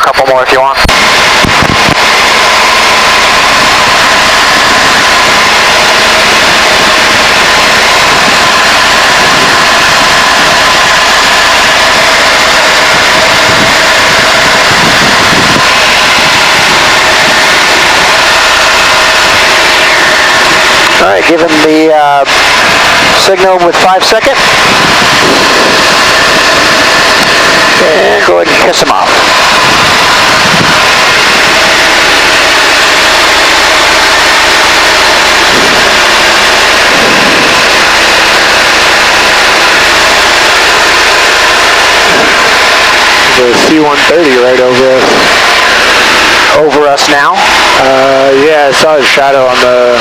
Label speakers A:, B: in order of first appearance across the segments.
A: couple more if you want. All right, give him the signal with 5 seconds. And go ahead and kiss him off.
B: The C-130 right over us.
A: Over us now?
B: Yeah, I saw his shadow on the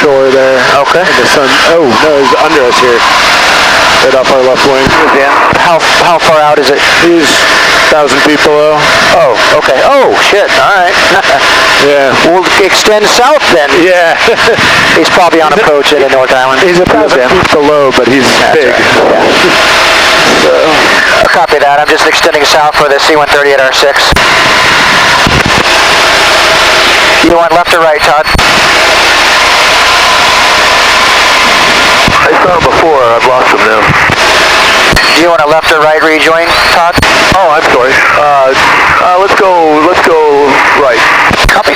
B: shore there.
A: Okay.
B: And the sun. Oh no, he's under us here. Right off our left wing.
A: Yeah. How far out is it?
B: He's 1,000 feet below.
A: Oh, okay. Oh shit. All right.
B: Yeah.
A: We'll extend south then.
B: Yeah.
A: He's probably on approach at North Island.
B: He's 1,000 feet below, but he's big.
A: Right. Yeah. So, copy that. I'm just extending south for the C-130 at R6. You want left or right, Todd?
B: I saw him before. I've lost him now.
A: Do you want a left or right rejoin, Todd?
B: Oh, I'm sorry. Let's go right.
A: Copy.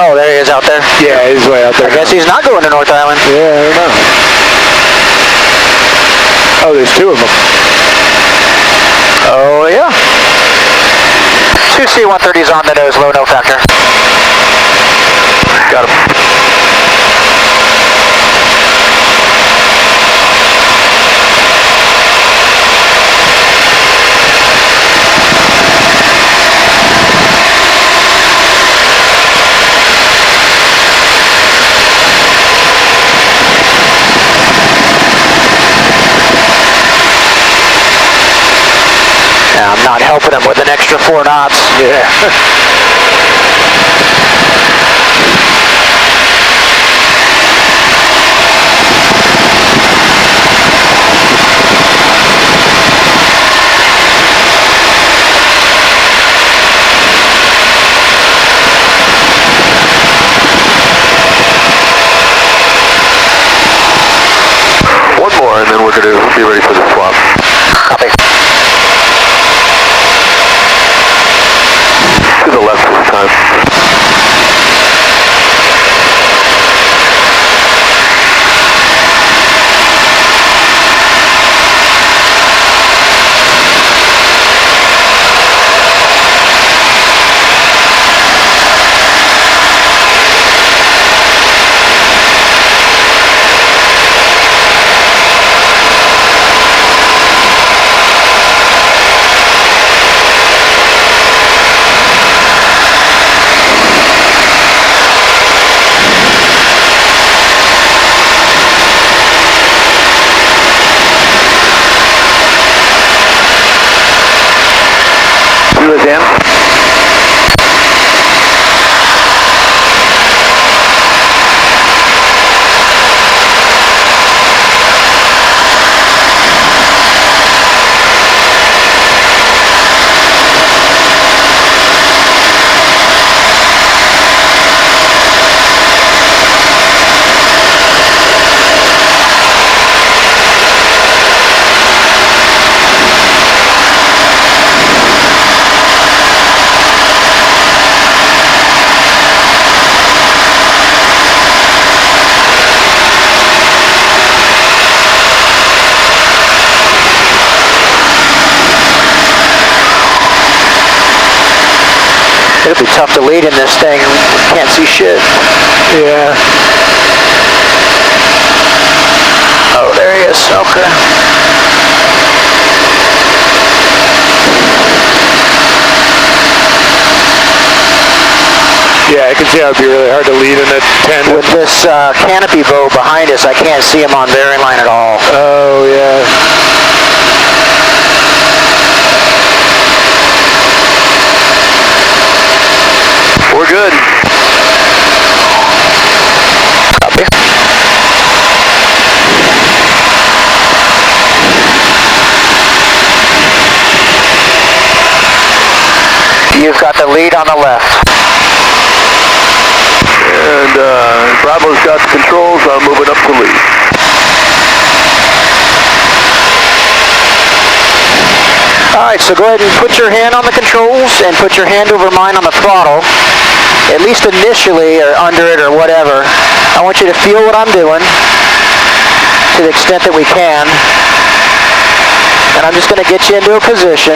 A: Oh, there he is out there.
B: Yeah, he's way out there.
A: I guess he's not going to North Island.
B: Yeah, I don't know. Oh, there's 2 of them.
A: Oh, yeah. 2 C-130s on the nose, low no factor.
B: Got him.
A: I'm not helping him with an extra 4 knots.
B: Yeah. One more, and then we're going to be ready for the swap.
A: Copy.
B: To the left this time.
A: It'll be tough to lead in this thing. Can't see shit.
B: Yeah.
A: Oh, there he is. Okay.
B: Yeah, I can see how it'd be really hard to lead in a 10.
A: With this canopy bow behind us, I can't see him on bearing line at all.
B: Oh, yeah.
A: You've got the lead on the left.
B: And Bravo's got the controls. I'm moving up to lead.
A: Alright, so go ahead and put your hand on the controls and put your hand over mine on the throttle, at least initially, or under it, or whatever. I want you to feel what I'm doing to the extent that we can. And I'm just going to get you into a position.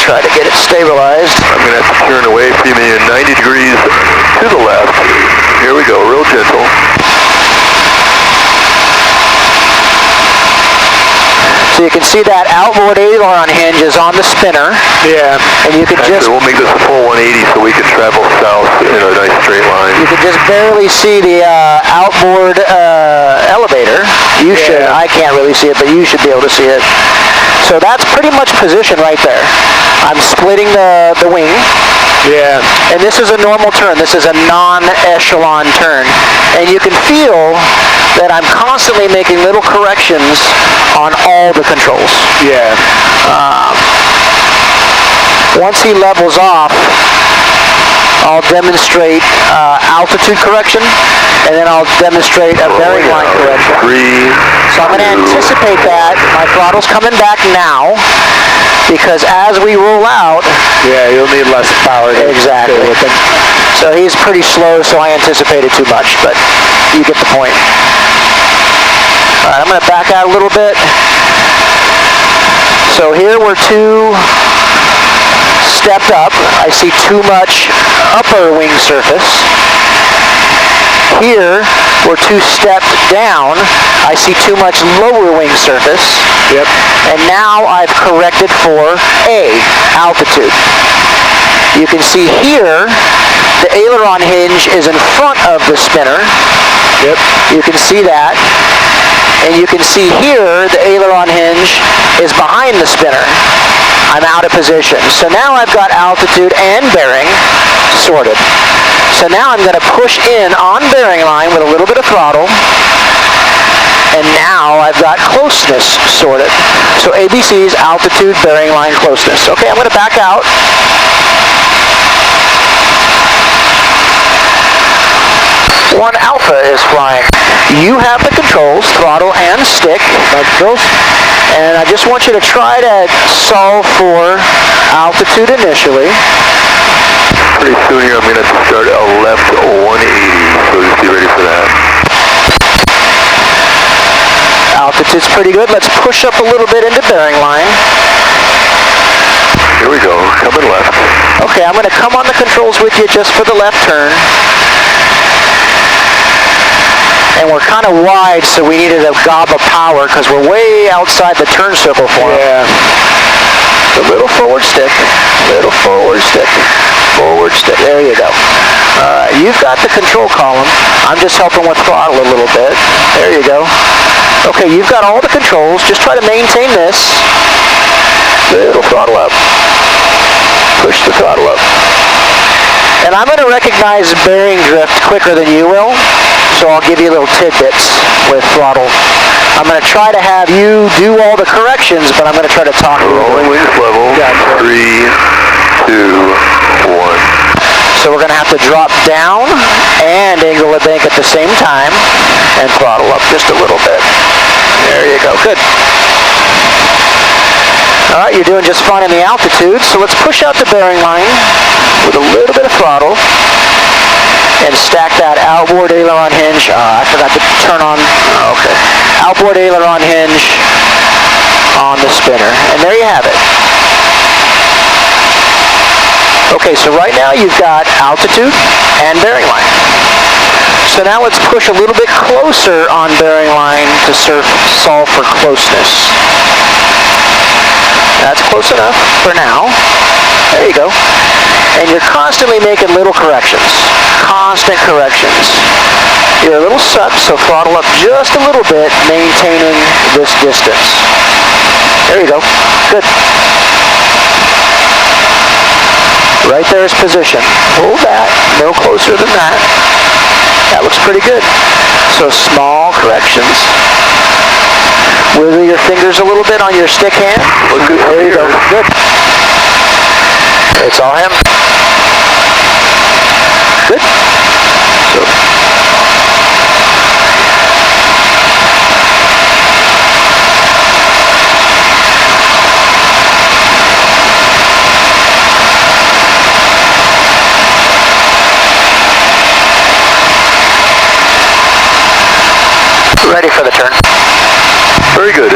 A: Try to get it stabilized.
B: I'm going to have to turn away from you 90 degrees to the left. Here we go, real gentle.
A: So you can see that outboard aileron hinge is on the spinner.
B: Yeah.
A: And you can
B: Actually, we'll make this a full 180 so we can travel south in a nice straight line.
A: You can just barely see the outboard elevator. You should. I can't really see it, but you should be able to see it. So that's pretty much position right there. I'm splitting the wing.
B: Yeah.
A: And this is a normal turn. This is a non-echelon turn. And you can feel that I'm constantly making little corrections on all the controls.
B: Yeah.
A: Once he levels off, I'll demonstrate altitude correction, and then I'll demonstrate a bearing line correction. So I'm going to anticipate that. My throttle's coming back now, because as we roll out...
B: Yeah, you'll need less power to
A: exactly.
B: stay with him.
A: So he's pretty slow, so I anticipated too much, but you get the point. All right, I'm going to back out a little bit. So here we're too stepped up. I see too much upper wing surface. Here we're too stepped down. I see too much lower wing surface.
B: Yep.
A: And now I've corrected for A, altitude. You can see here the aileron hinge is in front of the spinner.
B: Yep.
A: You can see that. And you can see here the aileron hinge is behind the spinner. I'm out of position. So now I've got altitude and bearing sorted. So now I'm going to push in on bearing line with a little bit of throttle. And now I've got closeness sorted. So ABC's altitude, bearing line, closeness. Okay, I'm going to back out. One Alpha is flying. You have the controls, throttle and stick. And I just want you to try to solve for altitude initially.
B: Pretty soon here I'm going to start a left 180, so just be ready for that.
A: Altitude's pretty good. Let's push up a little bit into bearing line.
B: Here we go, coming left.
A: Okay, I'm going to come on the controls with you just for the left turn. And we're kind of wide, so we needed a gob of power because we're way outside the turn circle for him.
B: Yeah.
A: A little forward stick, little forward stick, forward stick. There you go. You've got the control column. I'm just helping with throttle a little bit. There you go. Okay, you've got all the controls. Just try to maintain this. Little throttle up. Push the throttle up. And I'm going to recognize bearing drift quicker than you will, so I'll give you little tidbits with throttle. I'm going to try to have you do all the corrections, but I'm going to try to talk.
B: Rolling wings level. Gotcha. 3, 2, 1.
A: So we're going to have to drop down and angle the bank at the same time and throttle up just a little bit. There you go. Good. All right, you're doing just fine in the altitude, so let's push out the bearing line with a little bit of throttle and stack that outboard aileron hinge. I forgot to turn on, okay. Outboard aileron hinge on the spinner, and there you have it. Okay, so right now you've got altitude and bearing line. So now let's push a little bit closer on bearing line to solve for closeness. That's close enough for now. There you go. And you're constantly making little corrections. Constant corrections. You're a little sucked, so throttle up just a little bit, maintaining this distance. There you go. Good. Right there is position. Hold that. No closer than that. That looks pretty good. So small corrections. Wiggle your fingers a little bit on your stick hand. There you go. Good. It's all him. Good. So. Ready for the turn.
B: Very good.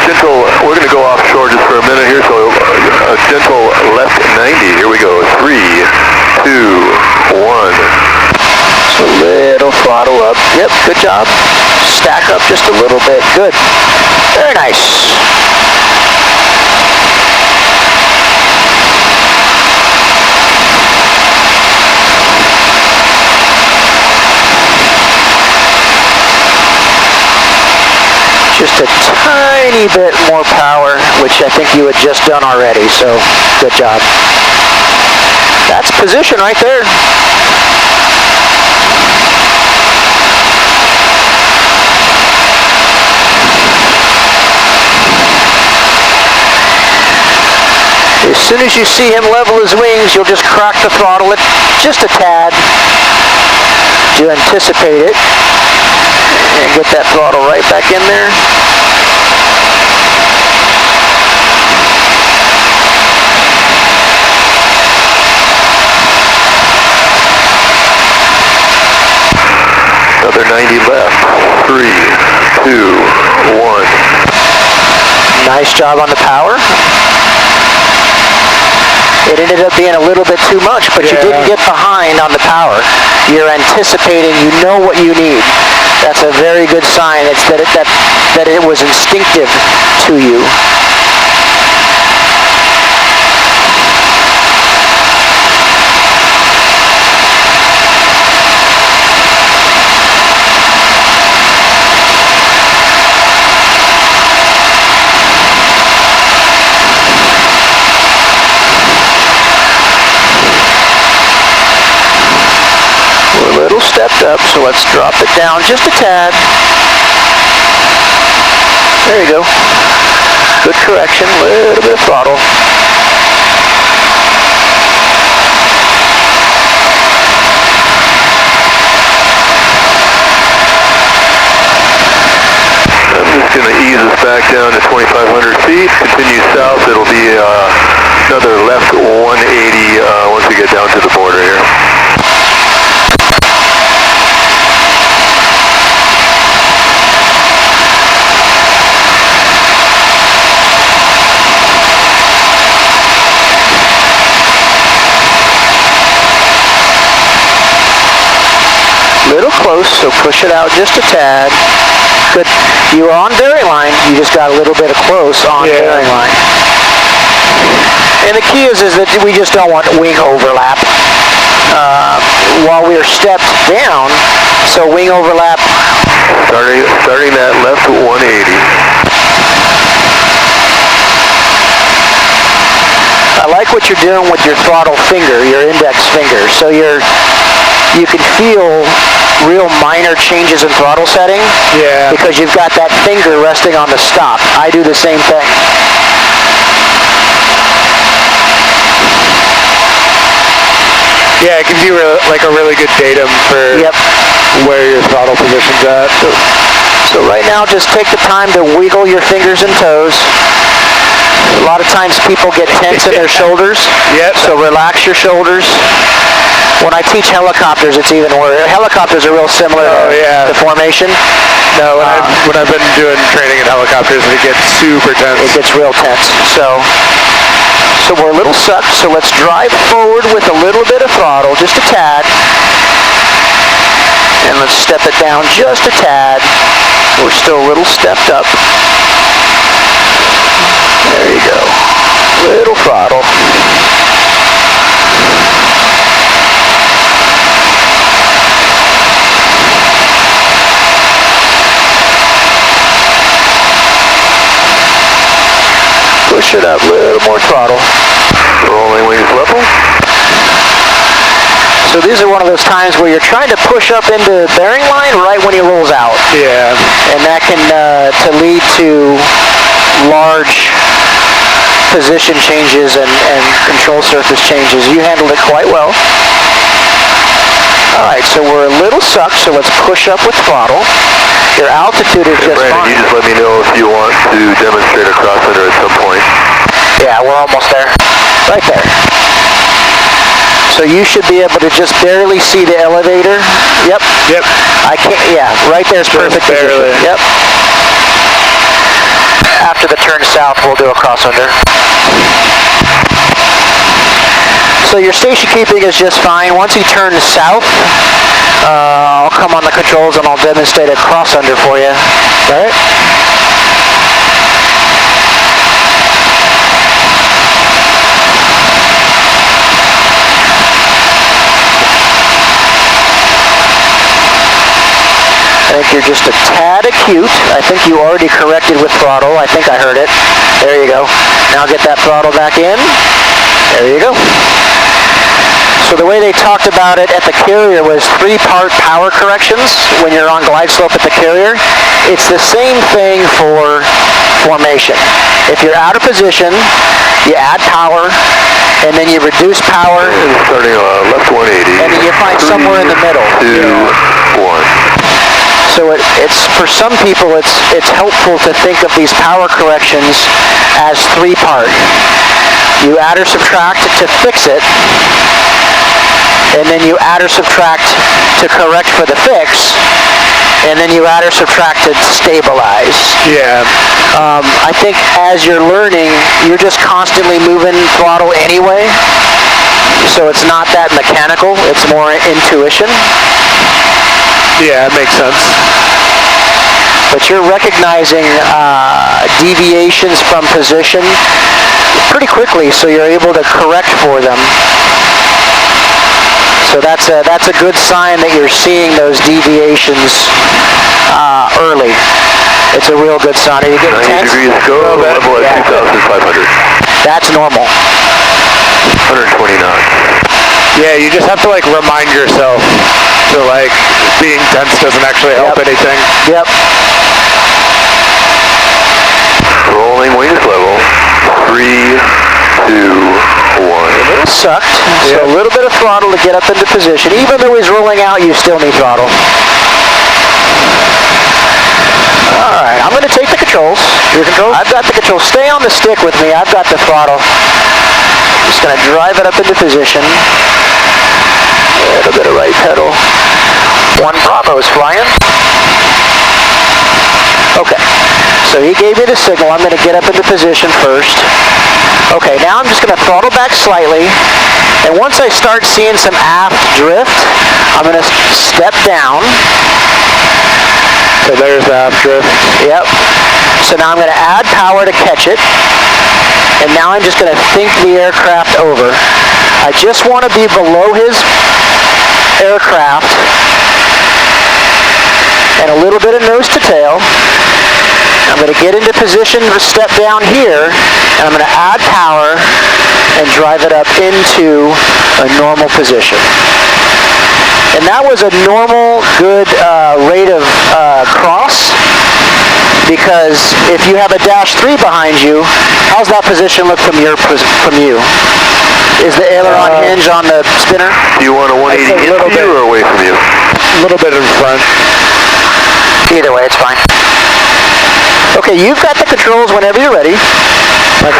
B: Gentle, we're going to go offshore just for a minute here, so gentle left 90. Here we go. 3, 2, 1.
A: So little throttle up. Yep, good job. Stack up just a little bit. Good. Very nice. Just a tiny bit more power, which I think you had just done already, so good job. That's position right there. As soon as you see him level his wings, you'll just crack the throttle it just a tad to anticipate it. And get that throttle right back in there.
B: Another 90 left. 3, 2, 1.
A: Nice job on the power. It ended up being a little bit too much, but you didn't get behind on the power. You're anticipating, you know what you need. That's a very good sign. It's that it was instinctive to you. Stepped up, so let's drop it down just a tad. There you go. Good correction, a little bit of throttle.
B: I'm just going to ease us back down to 2,500 feet. Continue south. It'll be another left 180 once we get down to the border here.
A: Little close, so push it out just a tad. Good. You were on bearing line, you just got a little bit of close on bearing line. And the key is that we just don't want wing overlap while we're stepped down, so wing overlap.
B: Starting that left 180.
A: I like what you're doing with your throttle finger, your index finger, so you can feel real minor changes in throttle setting because you've got that finger resting on the stop. I do the same thing.
C: Yeah, it gives you like a really good datum for where your throttle position's at.
A: So right now, just take the time to wiggle your fingers and toes. A lot of times people get tense in their shoulders, so relax your shoulders. When I teach helicopters, it's even worse. Helicopters are real similar to formation.
C: No, when I've been doing training in helicopters, it gets super tense.
A: It gets real tense. So we're a little sucked, so let's drive forward with a little bit of throttle, just a tad. And let's step it down just a tad. We're still a little stepped up. There you go. Little throttle. Push it up, a little more throttle.
B: Rolling wings level.
A: So these are one of those times where you're trying to push up into bearing line right when he rolls out.
C: Yeah.
A: And that can to lead to large position changes and control surface changes. You handled it quite well. All right, so we're a little sucked, so let's push up with throttle. Your altitude is just
B: Brandon,
A: fine.
B: you just let me know if you want to demonstrate a cross-under at some point.
A: Yeah, we're almost there. Right there. So you should be able to just barely see the elevator. Yep.
C: Yep.
A: I can't, yeah, right there's perfect
C: barely.
A: position. Yep. After the turn south, we'll do a cross-under. So your station keeping is just fine. Once he turns south, I'll come on the controls and I'll demonstrate a cross-under for you. All right? I think you're just a tad acute. I think you already corrected with throttle. I think I heard it. There you go. Now get that throttle back in. There you go. So the way they talked about it at the carrier was 3-part power corrections when you're on glide slope at the carrier. It's the same thing for formation. If you're out of position, you add power, and then you reduce power.
B: And starting left 180.
A: And then you find somewhere in the middle.
B: 2, 1.
A: So it's for some people it's helpful to think of these power corrections as 3-part. You add or subtract to fix it, and then you add or subtract to correct for the fix, and then you add or subtract to stabilize.
C: Yeah.
A: I think as you're learning, you're just constantly moving throttle anyway, so it's not that mechanical, it's more intuition.
C: Yeah, it makes sense.
A: But you're recognizing deviations from position pretty quickly, so you're able to correct for them. So that's a good sign that you're seeing those deviations early. It's a real good sign. Are you getting
B: 90
A: tense?
B: degrees go, level at 2,500.
A: That's normal.
B: 120 knots.
C: Yeah, you just have to like remind yourself to like being tense doesn't actually help anything.
A: Yep.
B: Rolling wings level. 3, 2, 1.
A: A little sucked, so a little bit of throttle to get up into position. Even though he's rolling out, you still need throttle. All right, I'm going to take the controls. Your controls? I've got the controls. Stay on the stick with me. I've got the throttle. Just going to drive it up into position. A little bit of right pedal. 1 Bravo is flying. Okay, so he gave me the signal. I'm going to get up into position first. Okay, now I'm just going to throttle back slightly, and once I start seeing some aft drift, I'm going to step down.
C: So there's the aft drift.
A: Yep. So now I'm going to add power to catch it, and now I'm just going to think the aircraft over. I just want to be below his aircraft and a little bit of nose to tail. I'm going to get into position to step down here, and I'm going to add power and drive it up into a normal position. And that was a normal, good rate of cross, because if you have a -3 behind you, how's that position look from you? Is the aileron hinge on the spinner?
B: Do you want a 180 into you or away from you?
C: A little bit in front.
A: Either way, it's fine. Okay, you've got the controls whenever you're ready.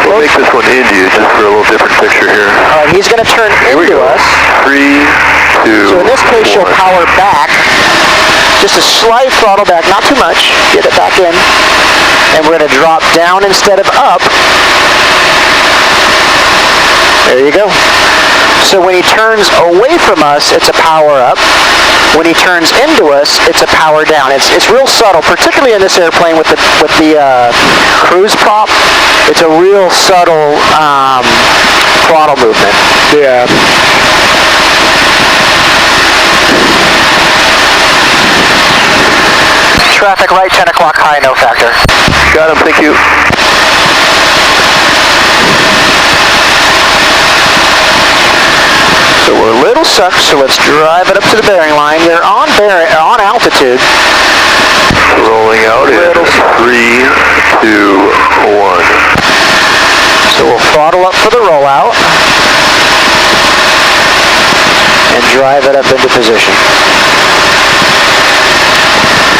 B: We'll make this one into you just for a little different picture here.
A: All right, he's going to turn into us.
B: 3, 2,
A: So in this case, you'll power back. Just a slight throttle back, not too much. Get it back in. And we're going to drop down instead of up. There you go. So when he turns away from us, it's a power up. When he turns into us, it's a power down. It's real subtle, particularly in this airplane with the cruise prop. It's a real subtle throttle movement.
C: Yeah.
A: Traffic right, 10 o'clock high, no factor.
B: Got him, thank you.
A: So we're a little sucked, so let's drive it up to the bearing line. You're on altitude.
B: Rolling out in 3, 2, 1.
A: So we'll throttle up for the rollout and drive it up into position.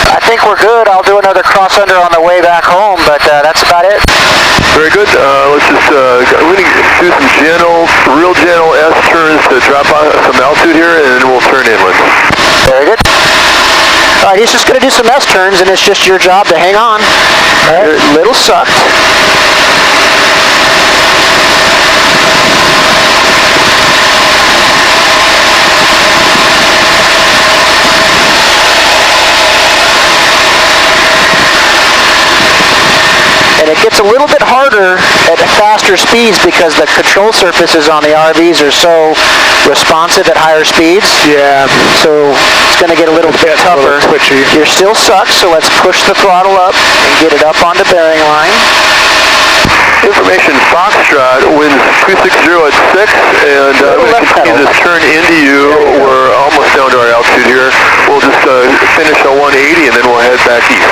A: I think we're good. I'll do another cross under on the way back home, but that's about it.
B: Very good. Let's just, we're going to do some real gentle S-turns to drop out some altitude here, and then we'll turn inland.
A: Very good. All right, he's just going to do some S-turns, and it's just your job to hang on. All right, a little sucked. And it gets a little bit harder at faster speeds because the control surfaces on the RVs are so responsive at higher speeds.
C: Yeah.
A: So it's going to get a little bit tougher.
C: Twitchy.
A: You're still sucked, so let's push the throttle up and get it up on the bearing line.
B: Information Foxtrot, winds 260 at 6, and we're going to continue this turn into you. We're almost down to our altitude here. We'll just finish on 180 and then we'll head back east.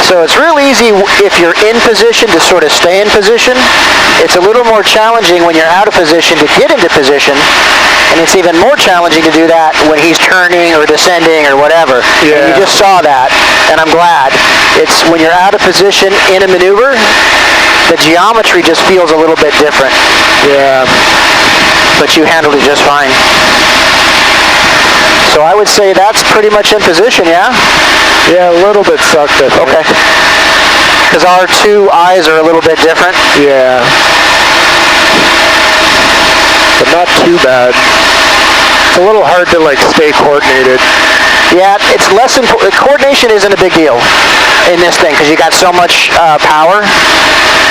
A: So it's real easy if you're in position to sort of stay in position. It's a little more challenging when you're out of position to get into position, and it's even more challenging to do that when he's turning or descending or whatever.
C: Yeah.
A: And you just saw that, and I'm glad. It's when you're out of position in a maneuver, the geometry just feels a little bit different.
C: Yeah.
A: But you handled it just fine. So I would say that's pretty much in position, yeah?
C: Yeah, a little bit sucked, I think.
A: Okay. Because our two eyes are a little bit different.
C: Yeah. But not too bad. It's a little hard to like stay coordinated.
A: Yeah, it's less important. Coordination isn't a big deal in this thing because you got so much power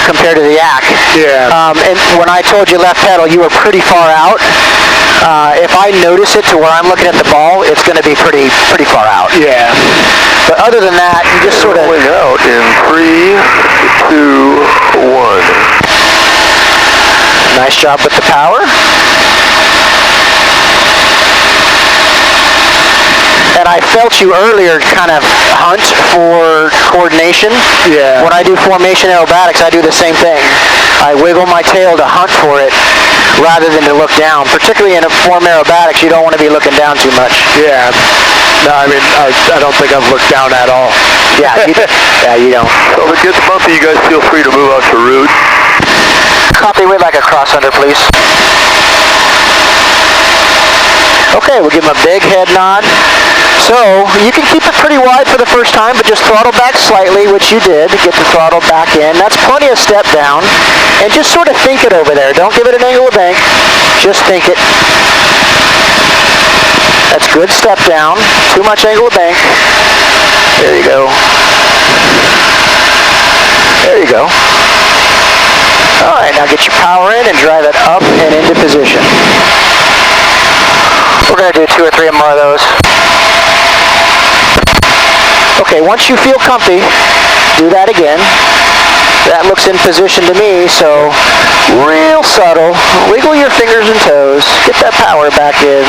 A: compared to the yak.
C: Yeah.
A: And when I told you left pedal, you were pretty far out. If I notice it to where I'm looking at the ball, it's going to be pretty far out.
C: Yeah.
A: But other than that, you just sort of...
B: Rolling out in 3, 2, 1.
A: Nice job with the power. And I felt you earlier kind of hunt for coordination.
C: Yeah.
A: When I do formation aerobatics, I do the same thing. I wiggle my tail to hunt for it rather than to look down. Particularly in a form aerobatics, you don't want to be looking down too much.
C: Yeah. No, I mean, I don't think I've looked down at all.
A: Yeah, you don't.
B: So if it gets bumpy, you guys feel free to move out to route.
A: Copy, we'd like a cross under, please. Okay, we'll give him a big head nod. So, you can keep it pretty wide for the first time, but just throttle back slightly, which you did, to get the throttle back in. That's plenty of step down. And just sort of think it over there. Don't give it an angle of bank. Just think it. That's good step down. Too much angle of bank. There you go. There you go. All right, now get your power in and drive it up and into position. We're going to do 2 or 3 more of those. Okay, once you feel comfy, do that again. That looks in position to me, so real subtle. Wiggle your fingers and toes. Get that power back in.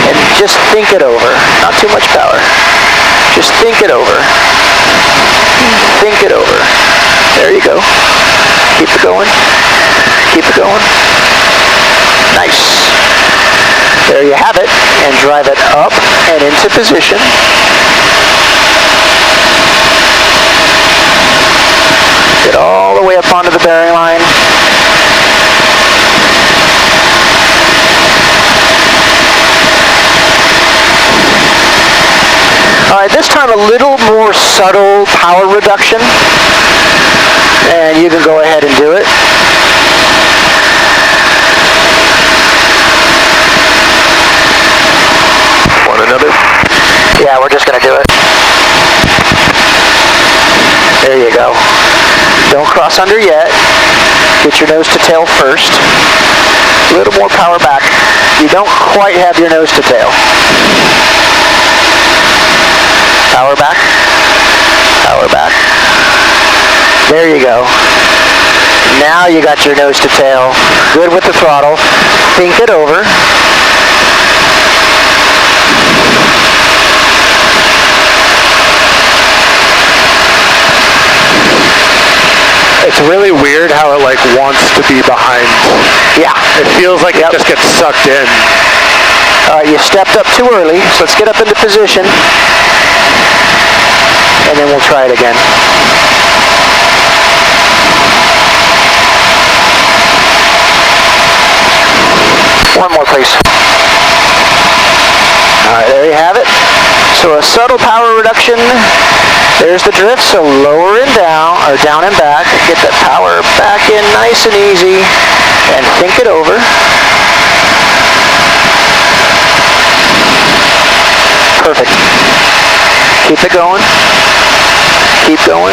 A: And just think it over. Not too much power. Just think it over. Think it over. There you go. Keep it going. Keep it going. Nice. There you have it. And drive it up and into position. Get all the way up onto the bearing line. All right, this time a little more subtle power reduction. And you can go ahead and do it.
B: Want another?
A: Yeah, we're just going to do it. There you go. Don't cross under yet. Get your nose to tail first. A little more power back. You don't quite have your nose to tail. Power back. Power back. There you go. Now you got your nose to tail. Good with the throttle. Think it over.
C: It's really weird how it like wants to be behind.
A: Yeah.
C: It feels like it just gets sucked in.
A: You stepped up too early, so let's get up into position. And then we'll try it again. One more, please. All right, there you have it. So a subtle power reduction. There's the drift, so lower and down, or down and back. Get that power back in nice and easy, and think it over. Perfect. Keep it going. Keep going.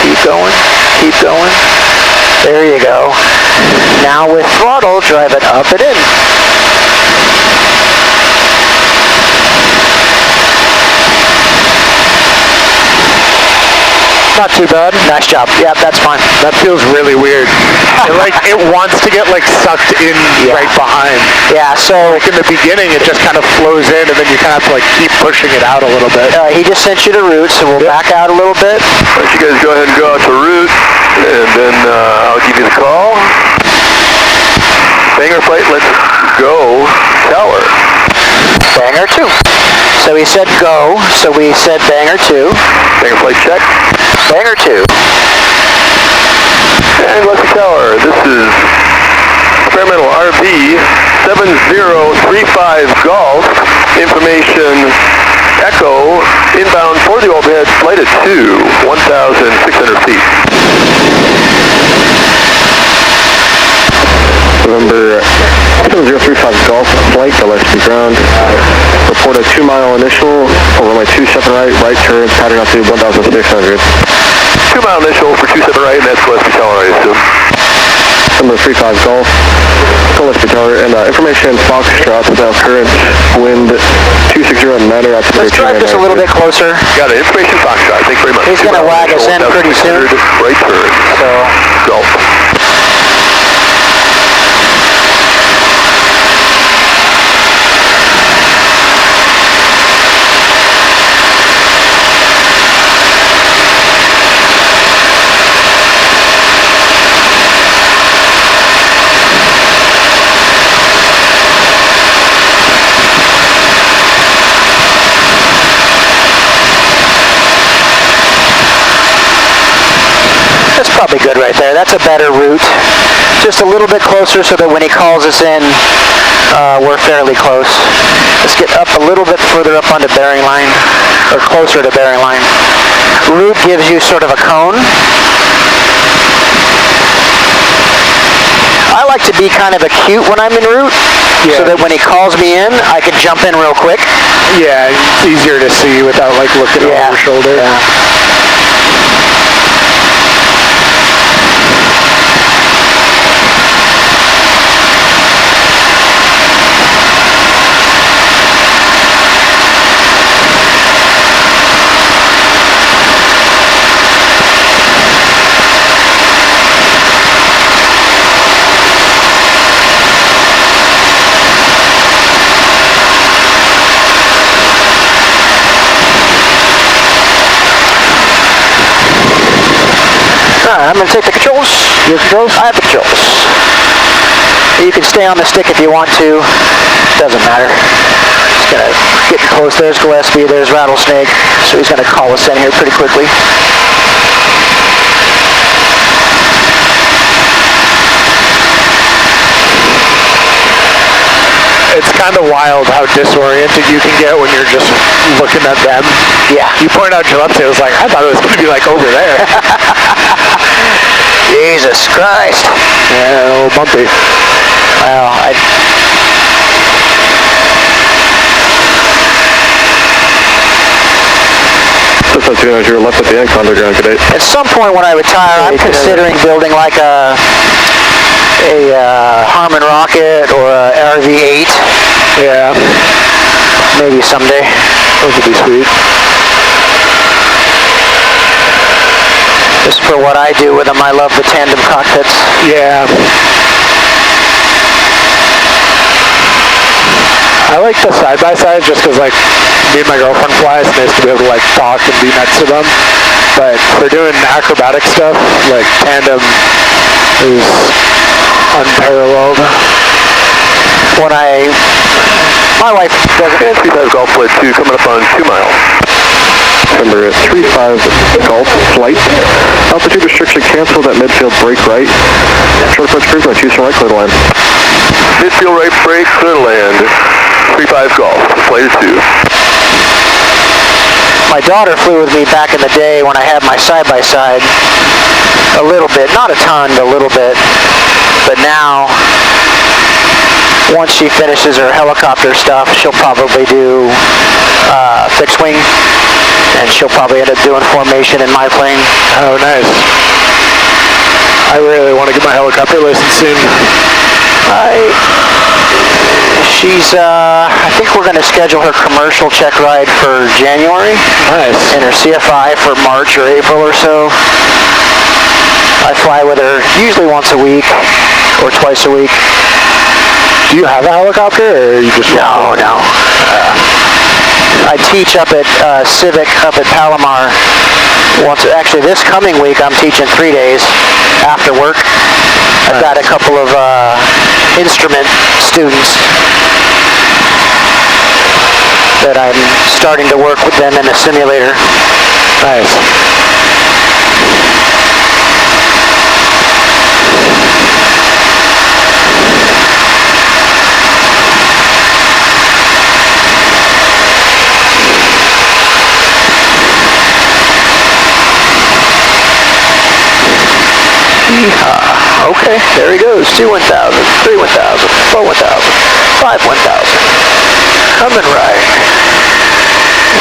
A: Keep going. Keep going. There you go. Now with throttle, drive it up and in.
C: Not too bad.
A: Nice job. Yeah, that's fine.
C: That feels really weird. It wants to get like sucked in right behind.
A: Yeah, so
C: like in the beginning it just kind of flows in and then you kind of have to like keep pushing it out a little bit.
A: He just sent you to route, so we'll back out a little bit.
B: Why don't you guys go ahead and go out to route, and then I'll give you the call. Banger flight, let's go tower.
A: Banger 2. So he said go, so we said banger 2.
B: Banger flight check.
A: Banger 2.
B: And let's go tower. This is experimental RV-6A Golf. Information Echo inbound for the overhead flight at 1,600 feet.
D: November 7035 Golf flight to Lexington ground. Report a 2-mile initial for runway 27 right turn, pattern up to 1,600.
B: 2-mile initial for 27 right, and that's Lexington Tower, I assume.
D: Number 35 Golf, Lexington Tower, and information Foxtrot without current, wind 260 and matter out to
A: Let's drive just a little bit closer.
B: Got it, information Foxtrot, thank you very much.
A: He's going to wag us in pretty soon.
B: Right turn.
A: So,
B: Golf.
A: that's probably good right there. That's a better route. Just a little bit closer so that when he calls us in, we're fairly close. Let's get up a little bit further up onto bearing line, or closer to bearing line. Route gives you sort of a cone. I like to be kind of acute when I'm en route, so that when he calls me in, I can jump in real quick.
C: Yeah, it's easier to see without like looking over your shoulder.
A: Yeah. I'm going to take the controls. Your controls? I have the controls. You can stay on the stick if you want to. Doesn't matter. Just going to get close. There's Gillespie. There's Rattlesnake. So he's going to call us in here pretty quickly.
C: It's kind of wild how disoriented you can get when you're just looking at them.
A: Yeah.
C: You point out Gillespie, I was like, I thought it was going to be like over there.
A: Jesus Christ.
C: Yeah, a little bumpy.
A: Well,
D: Looks like you're left at the end underground today.
A: at some point when I retire, I'm considering building like a Harmon rocket or a RV-8.
C: Yeah.
A: Maybe someday.
C: Those would be sweet.
A: Just for what I do with them, I love the tandem cockpits.
C: Yeah. I like the side-by-side just because, like, me and my girlfriend fly. It's nice to be able to, like, talk and be next to them. But for doing acrobatic stuff, like, tandem is unparalleled.
A: When my wife does
B: And 35 Golf Flight 2 coming up on 2 miles.
D: Number 35 Golf Flight. Altitude restriction canceled at midfield, brake right. Short approach cruise by 2 right, clear to land.
B: Midfield right brake, clear to land. 35 Golf, Flight 2.
A: My daughter flew with me back in the day when I had my side-by-side a little bit, not a ton, a little bit, but now once she finishes her helicopter stuff, she'll probably do fixed wing, and she'll probably end up doing formation in my plane.
C: Oh, nice. I really want to get my helicopter license soon.
A: I think we're going to schedule her commercial check ride for January.
C: Nice.
A: And her CFI for March or April or so. I fly with her usually once a week or twice a week.
C: Do you have a helicopter, or you just...
A: No. I teach up at Civic up at Palomar. Actually, this coming week I'm teaching 3 days after work. I've got a couple of instrument students that I'm starting to work with them in a simulator.
C: Nice.
A: Okay, there he goes. 2 1,000, 3 1,000, 4 1,000, 5 1,000. Coming right.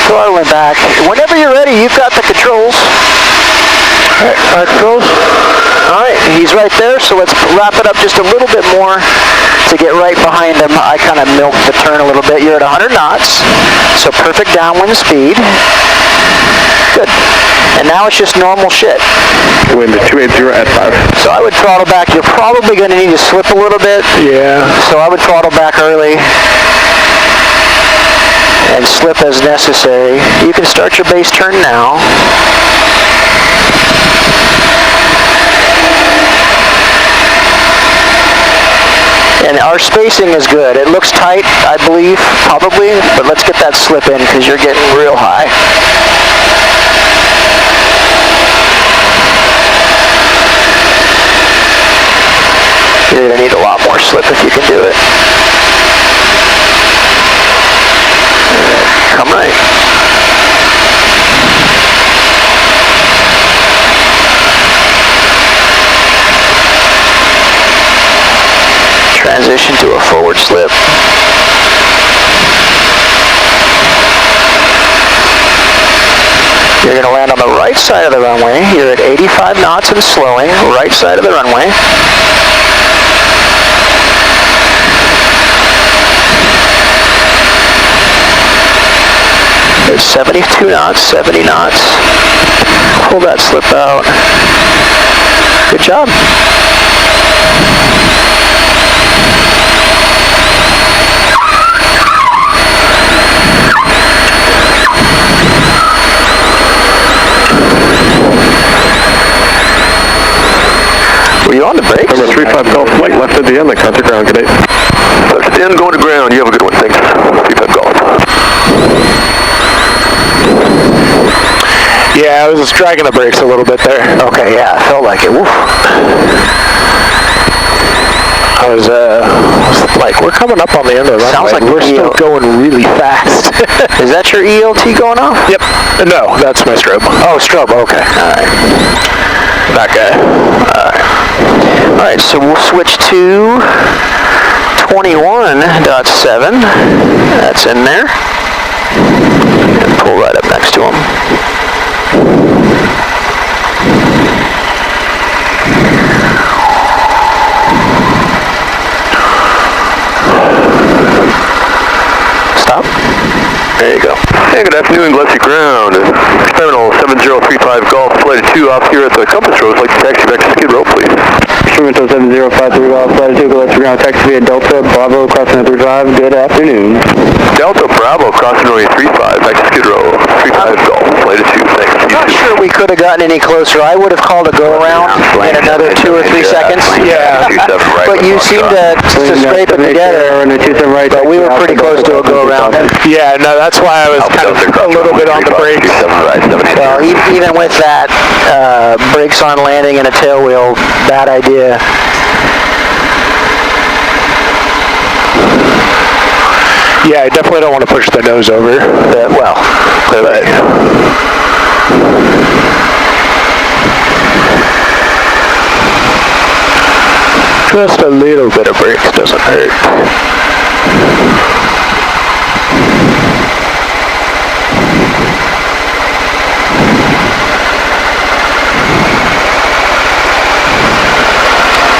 A: Throttling back. Whenever you're ready, you've got the controls. Alright, controls. Alright, he's right there, so let's wrap it up just a little bit more to get right behind him. I kind of milked the turn a little bit. You're at 100 knots, so perfect downwind speed. Good. And now it's just normal shit.
D: Wind 280 at 5.
A: So I would throttle back. You're probably going to need to slip a little bit.
C: Yeah.
A: So I would throttle back early and slip as necessary. You can start your base turn now. And our spacing is good. It looks tight, I believe, probably, but let's get that slip in because you're getting real high. You're going to need a lot more slip if you can do it. Come right. Transition to a forward slip. You're going to land on the right side of the runway. You're at 85 knots and slowing, right side of the runway. There's 72 knots, 70 knots. Pull that slip out. Good job. Were you on the brakes?
D: Number 35 Golf Flight, left at the end, then contact ground, good day.
B: Left at the end, going to ground. You have a good one, thanks. 35 Golf.
C: Yeah, I was just dragging the brakes a little bit there.
A: Okay, yeah, I felt like it. Woof.
C: I was like, we're coming up on the end of the runway.
A: Sounds like
C: we're still going really fast.
A: Is that your ELT going off?
C: Yep. No, that's my strobe.
A: Oh, strobe, okay. Alright.
C: That guy.
A: Alright, so we'll switch to 21.7. That's in there. And pull right up next to him. Stop. There you go.
B: Hey, good afternoon, Glassy Ground. Experimental 7035 Golf, flight 2 off here at the Compass Rose. Like to taxi back to Skid Row, please.
D: Experimental 7053 Golf, flight 2, Glassy Ground, taxi via Delta, Bravo, crossing 35. Good afternoon.
B: Delta Bravo, crossing runway 35, back to Skid Row. 35 Golf, flight 2, thanks.
A: I'm not sure we could have gotten any closer. I would have called a go-around in another 2 or 3 seconds.
C: Yeah.
A: But you seem to scrape it together. But we were pretty close to a go-around.
C: Yeah, no, that's why I was kind of a little bit on the brakes.
A: Well, even with that, brakes on landing and a tail wheel, bad idea.
C: Yeah, I definitely don't want to push the nose over.
A: Well, clearly. Just a little bit of brakes doesn't hurt.